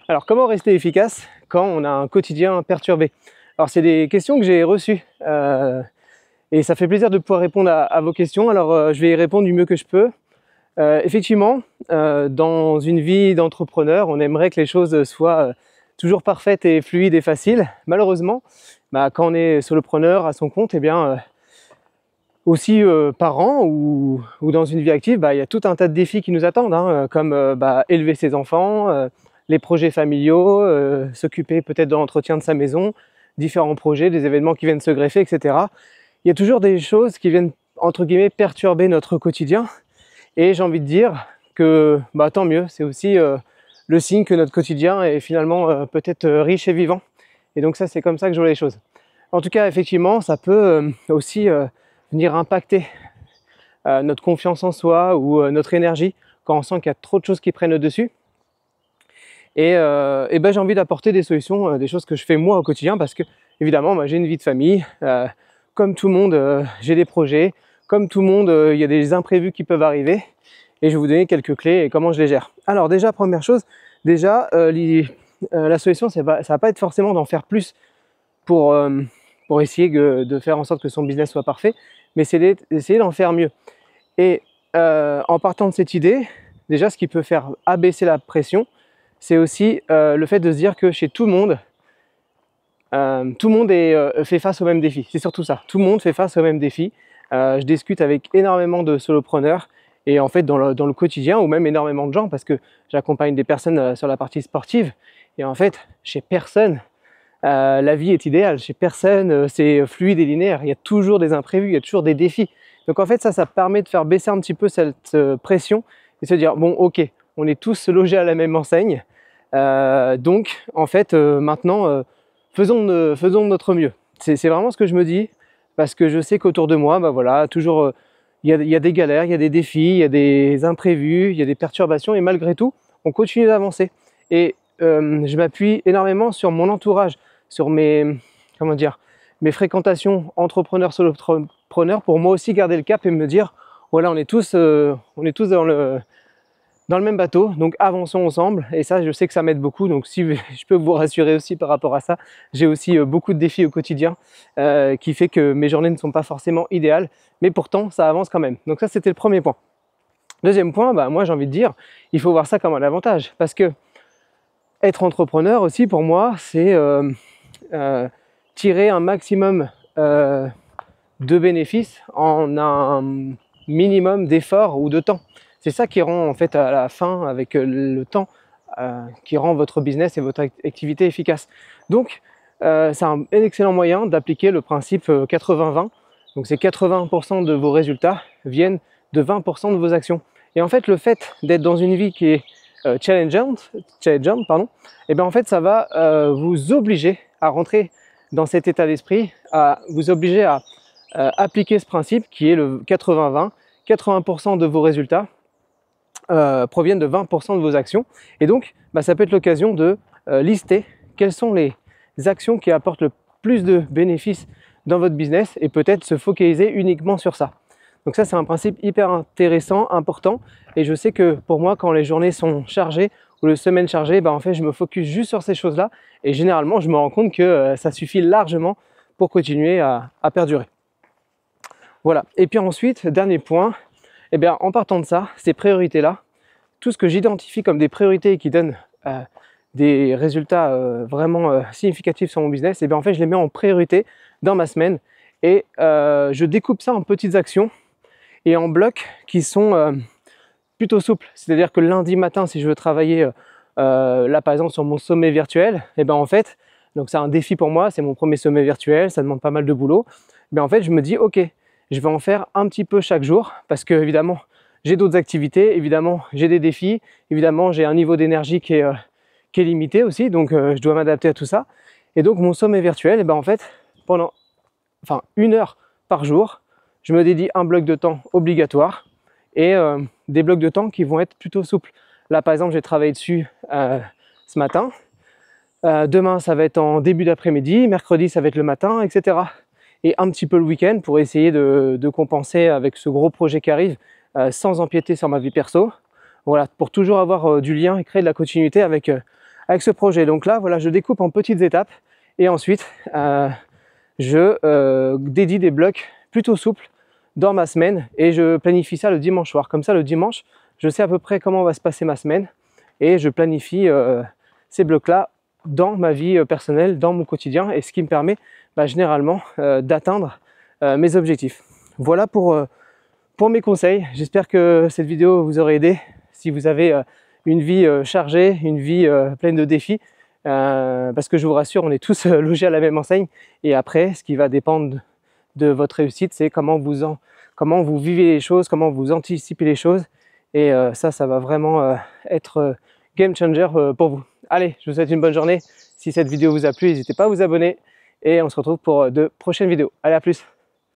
Alors, comment rester efficace quand on a un quotidien perturbé? Alors, c'est des questions que j'ai reçues et ça fait plaisir de pouvoir répondre à vos questions. Alors, je vais y répondre du mieux que je peux. Effectivement, dans une vie d'entrepreneur, on aimerait que les choses soient toujours parfaites et fluides et faciles. Malheureusement, quand on est solopreneur à son compte, eh bien, aussi parent ou dans une vie active, il y a tout un tas de défis qui nous attendent, hein, comme élever ses enfants, les projets familiaux, s'occuper peut-être de l'entretien de sa maison, différents projets, des événements qui viennent se greffer, etc. Il y a toujours des choses qui viennent, entre guillemets, perturber notre quotidien. Et j'ai envie de dire que tant mieux, c'est aussi le signe que notre quotidien est finalement peut-être riche et vivant. Et donc ça, c'est comme ça que je vois les choses. En tout cas, effectivement, ça peut aussi venir impacter notre confiance en soi ou notre énergie quand on sent qu'il y a trop de choses qui prennent le dessus. Et j'ai envie d'apporter des solutions, des choses que je fais moi au quotidien parce que évidemment, j'ai une vie de famille, comme tout le monde, j'ai des projets, comme tout le monde, il y a des imprévus qui peuvent arriver et je vais vous donner quelques clés et comment je les gère. Alors déjà, première chose, la solution, ça va pas être forcément d'en faire plus pour essayer de faire en sorte que son business soit parfait, mais c'est d'essayer d'en faire mieux. Et en partant de cette idée, déjà ce qui peut faire abaisser la pression, c'est aussi le fait de se dire que chez tout le monde fait face au même défi. C'est surtout ça, tout le monde fait face au même défi. Je discute avec énormément de solopreneurs et en fait dans le quotidien, ou même énormément de gens, parce que j'accompagne des personnes sur la partie sportive, et en fait chez personne la vie est idéale, chez personne c'est fluide et linéaire, il y a toujours des imprévus, il y a toujours des défis. Donc en fait ça permet de faire baisser un petit peu cette pression et se dire bon ok, on est tous logés à la même enseigne, donc en fait maintenant faisons de notre mieux. C'est vraiment ce que je me dis, parce que je sais qu'autour de moi, voilà, toujours il y a des galères, il y a des défis, il y a des imprévus, il y a des perturbations, et malgré tout, on continue d'avancer. Et je m'appuie énormément sur mon entourage, sur mes fréquentations entrepreneurs, solopreneurs, pour moi aussi garder le cap et me dire, voilà, on est tous dans le même bateau, donc avançons ensemble. Et ça, je sais que ça m'aide beaucoup, donc si je peux vous rassurer aussi par rapport à ça, j'ai aussi beaucoup de défis au quotidien qui fait que mes journées ne sont pas forcément idéales, mais pourtant ça avance quand même. Donc ça, c'était le premier point. Deuxième point, moi j'ai envie de dire, il faut voir ça comme un avantage, parce que être entrepreneur aussi, pour moi, c'est tirer un maximum de bénéfices en un minimum d'efforts ou de temps. C'est ça qui rend en fait à la fin, avec le temps, qui rend votre business et votre activité efficace. Donc c'est un excellent moyen d'appliquer le principe 80-20. Donc c'est 80% de vos résultats viennent de 20% de vos actions. Et en fait, le fait d'être dans une vie qui est challengeante, et bien en fait ça va vous obliger à rentrer dans cet état d'esprit, à vous obliger à appliquer ce principe qui est le 80-20. 80% de vos résultats proviennent de 20% de vos actions, et donc ça peut être l'occasion de lister quelles sont les actions qui apportent le plus de bénéfices dans votre business, et peut-être se focaliser uniquement sur ça. Donc ça, c'est un principe hyper intéressant, important, et je sais que pour moi, quand les journées sont chargées ou les semaines chargées, en fait je me focus juste sur ces choses-là, et généralement je me rends compte que ça suffit largement pour continuer à perdurer. Voilà. Et puis ensuite, dernier point, en partant de ça, ces priorités-là, tout ce que j'identifie comme des priorités qui donnent des résultats vraiment significatifs sur mon business, en fait je les mets en priorité dans ma semaine, et je découpe ça en petites actions et en blocs qui sont plutôt souples. C'est-à-dire que lundi matin, si je veux travailler là par exemple sur mon sommet virtuel, en fait, donc c'est un défi pour moi, c'est mon premier sommet virtuel, ça demande pas mal de boulot, en fait je me dis ok, je vais en faire un petit peu chaque jour, parce que évidemment j'ai d'autres activités, évidemment j'ai des défis, évidemment j'ai un niveau d'énergie qui est limité aussi, donc je dois m'adapter à tout ça. Et donc mon sommet virtuel, en fait pendant 1 heure par jour, je me dédie un bloc de temps obligatoire et des blocs de temps qui vont être plutôt souples. Là par exemple j'ai travaillé dessus ce matin, demain ça va être en début d'après-midi, mercredi ça va être le matin, etc. Et un petit peu le week-end pour essayer de compenser avec ce gros projet qui arrive sans empiéter sur ma vie perso. Voilà, pour toujours avoir du lien et créer de la continuité avec avec ce projet. Donc là, voilà, je découpe en petites étapes et ensuite, je dédie des blocs plutôt souples dans ma semaine et je planifie ça le dimanche soir. Comme ça, le dimanche, je sais à peu près comment va se passer ma semaine et je planifie ces blocs-là dans ma vie personnelle, dans mon quotidien, et ce qui me permet généralement d'atteindre mes objectifs. Voilà pour mes conseils. J'espère que cette vidéo vous aura aidé. Si vous avez une vie chargée, une vie pleine de défis, parce que je vous rassure, on est tous logés à la même enseigne, et après, ce qui va dépendre de votre réussite, c'est comment vous vivez les choses, comment vous anticipez les choses, et ça va vraiment être game changer pour vous. Allez, je vous souhaite une bonne journée. Si cette vidéo vous a plu, n'hésitez pas à vous abonner et on se retrouve pour de prochaines vidéos. Allez, à plus!